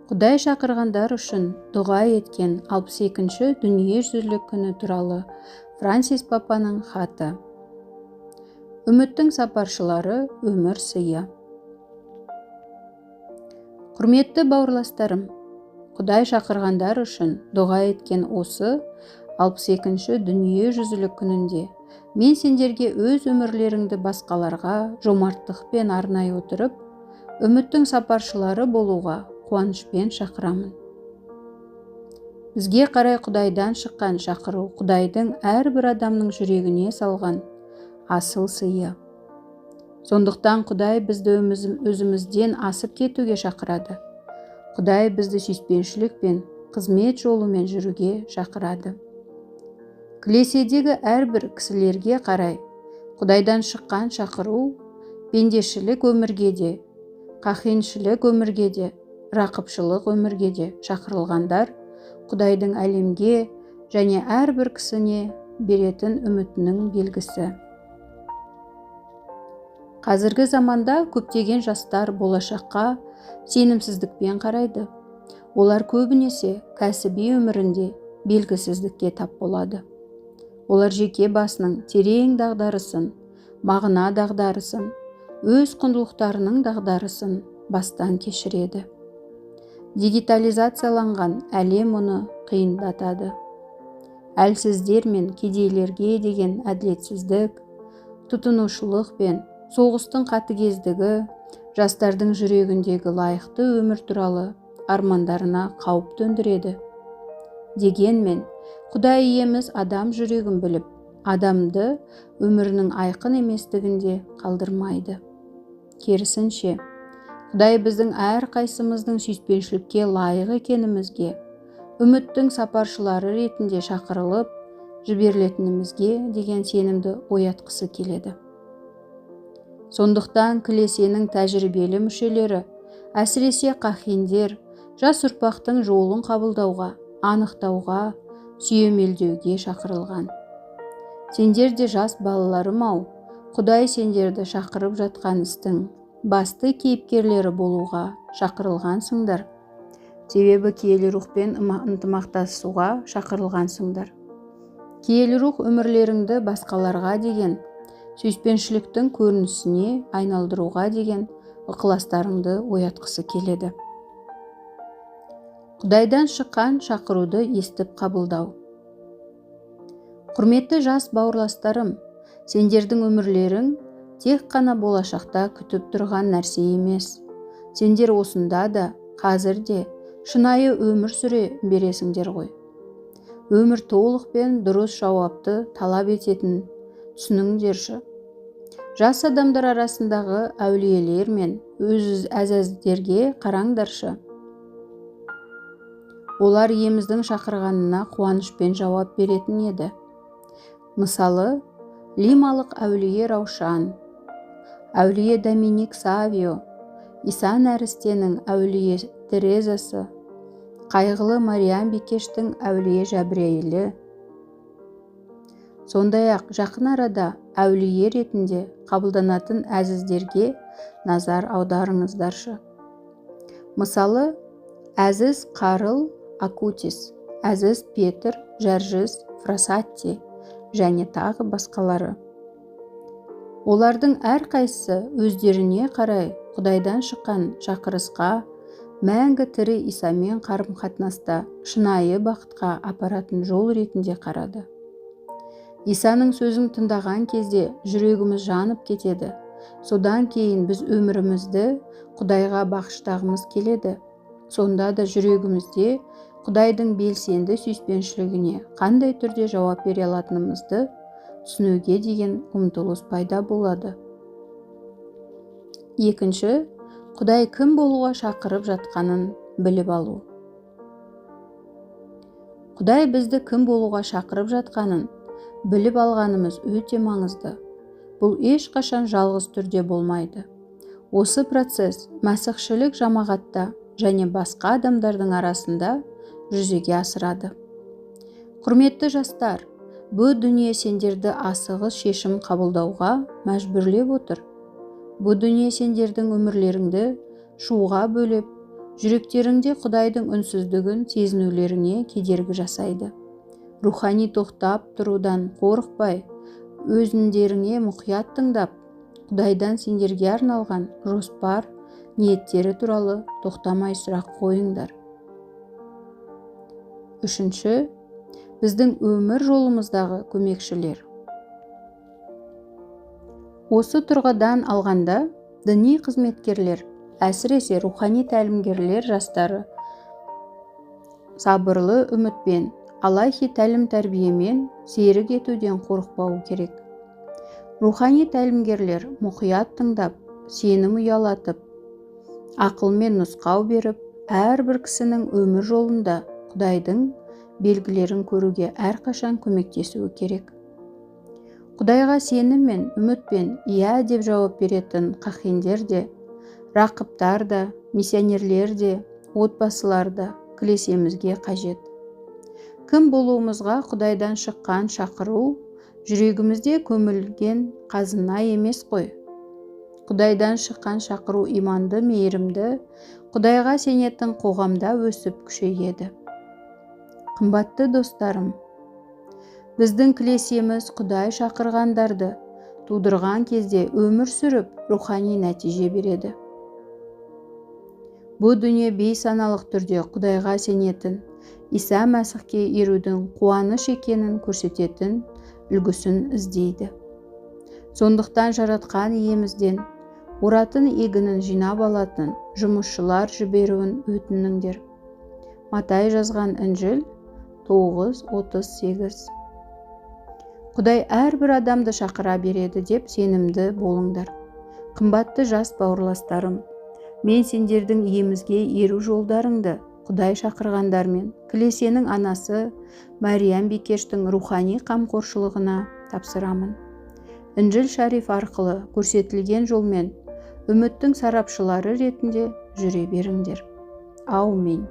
Құдай шақырғандар үшін дұға еткен 62-ші дүниежүзілік күні туралы Франсис папаның хаты. Үміттің сапаршылары өмір сыйы. Құрметті бауырластарым, Құдай шақырғандар үшін дұға еткен осы 62-ші дүниежүзілік күнінде мен сендерге өз өмірлеріңді басқаларға жомарттықпен арнай отырып, үміттің сапаршылары болуға қуанышпен шақырамын. Бізге қарай Құдайдан шыққан шақыру Құдайдың әрбір адамның жүрегіне салған асыл сыйы. Сондықтан Құдай бізді өзімізден асып кетуге шақырады. Құдай бізді сүйіспеншілік пен қызмет жолымен жүруге шақырады. Кілеседегі әрбір кісілерге қарай Құдайдан шыққан шақыру пендешілік өмірге де, қахиншілік өмірге де, рақыпшылық өмірге де шақырылғандар Құдайдың әлемге және әрбір кісіне беретін үмітінің белгісі. Қазіргі заманда көптеген жастар болашаққа сенімсіздікпен қарайды. Олар көбінесе кәсіби өмірінде белгісіздікке тап болады. Олар жеке басының терең дағдарысын, мағына дағдарысын, өз құндылықтарының дағдарысын бастан кешіреді. Дигитализацияланған әлем оны қиындатады. Әлсіздер мен кедейлерге деген әділетсіздік, тұтынушылық пен соғыстың қатыгездігі жастардың жүрегіндегі лайықты өмір туралы армандарына қауіп төндіреді. Дегенмен, Құдай иеміз адам жүрегін біліп, адамды өмірінің айқын еместігінде қалдырмайды. Керісінше, Құдай біздің әрқайсымыздың сүйіспеншілікке лайық екенімізге, үміттің сапаршылары ретінде шақырылып, жіберілетінімізге деген сенімді оятқысы келеді. Сондықтан кілесенің тәжірибелі мүшелері, әсіресе қахиндер, жас ұрпақтың жолын қабылдауға, анықтауға, сүйемелдеуге шақырылған. Сендер де жас балаларым-ау, Құдай сендерді шақырып жатқан істің басты кейіпкерлері болуға шақырылғансыңдар. Себебі киелі рухпен ынтымақтасуға шақырылғансыңдар. Киелі рух өмірлеріңді басқаларға деген сүйіспеншіліктің көрінісіне айналдыруға деген ықыластарыңды оятқысы келеді. Құдайдан шыққан шақыруды естіп қабылдау. Құрметті жас бауырластарым, сендердің өмірлерің тек қана болашақта күтіп тұрған нәрсе емес. Сендер осында да, қазір де шынайы өмір сүре бересіңдер ғой. Өмір толық пен дұрыс жауапты талап ететін түсініңдерші. Жас адамдар арасындағы әулиелер мен өз әзәздерге қараңдаршы. Олар иеміздің шақырғанына қуанышпен жауап беретін еді. Мысалы, лималық әулие Раушан, әулие Доминик Савио, Иса нәрістенің әулие Терезасы, қайғылы Мариям Бикештің әулие Жабірейілі. Сондай-ақ жақын арада әулие ретінде қабылданатын әзіздерге назар аударыңыздаршы. Мысалы, әзіз Қарыл Акутис, әзіз Петр Жәржіз Фрасатти және тағы басқалары. Олардың әрқайсысы өздеріне қарай Құдайдан шыққан шақырысқа, мәңгі тірі Исамен қарым-қатынаста шынайы бақытқа апаратын жол ретінде қарады. Исаның сөзін тыңдаған кезде жүрегіміз жанып кетеді. Содан кейін біз өмірімізді Құдайға бағыштағымыз келеді. Сонда да жүрегімізде Құдайдың белсенді сүйіспеншілігіне қандай түрде жауап бере алатынымызды түсінуге деген ұмтылыс пайда болады. Екінші, Құдай кім болуға шақырып жатқанын біліп алу. Құдай бізді кім болуға шақырып жатқанын біліп алғанымыз өте маңызды. Бұл ешқашан жалғыз түрде болмайды. Осы процесс мәсіхшілік жамағатта және басқа адамдардың арасында жүзеге асырады. Құрметті жастар, бұл дүние сендерді асығыс шешім қабылдауға мәжбүрлеп отыр. Бұл дүние сендердің өмірлеріңді шуға бөліп, жүректеріңде Құдайдың үнсіздігін сезінулеріңе кедергі жасайды. Рухани тоқтап тұрудан қорықпай, өзіндеріңе мұқият тыңдап, Құдайдан сендерге арналған жоспар, ниеттері туралы тоқтамай сұрақ қойыңдар. Үшінші, біздің өмір жолымыздағы көмекшілер. Осы тұрғыдан алғанда, діни қызметкерлер, әсіресе рухани тәлімгерлер жастары сабырлы үмітпен, алайхи тәлім-тәрбиемен серік етуден қорықпауы керек. Рухани тәлімгерлер мұқият тыңдап, сенім ұялатып, ақылмен нұсқау беріп, әрбір кісінің өмір жолында Құдайдың белгілерін көруге әрқашан көмектесуі керек. Құдайға сеніммен, үмітпен иә деп жауап беретін қахендер де, рақыптар да, миссионерлер де, отбасылар да кілесемізге қажет. Кім болуымызға Құдайдан шыққан шақыру жүрегімізде көмілген қазына емес қой. Құдайдан шыққан шақыру иманды, мейірімді, Құдайға сенетін қоғамда өсіп күшейеді. Қымбатты достарым, біздің кілесеміз Құдай шақырғандарды тудырған кезде өмір сүріп, рухани нәтиже береді. Бұл дүние бейсаналық түрде Құдайға сенетін, Иса Мәсіхке ерудің қуаныш екенін көрсететін үлгісін іздейді. Сондықтан жаратқан иемізден оратын егінін жинап алатын жұмысшылар жіберуін өтініңдер. Матай жазған Інжіл 9:38. Құдай әрбір адамды шақыра береді деп сенімді болыңдар. Қымбатты жас бауырластарым, мен сендердің иемізге еру жолдарыңды Құдай шақырғандармен кілесенің анасы Мариям Бикештің рухани қамқоршылығына тапсырамын. Інжіл шариф арқылы көрсетілген жолмен үміттің сарапшылары ретінде жүре беріңдер. Аумин.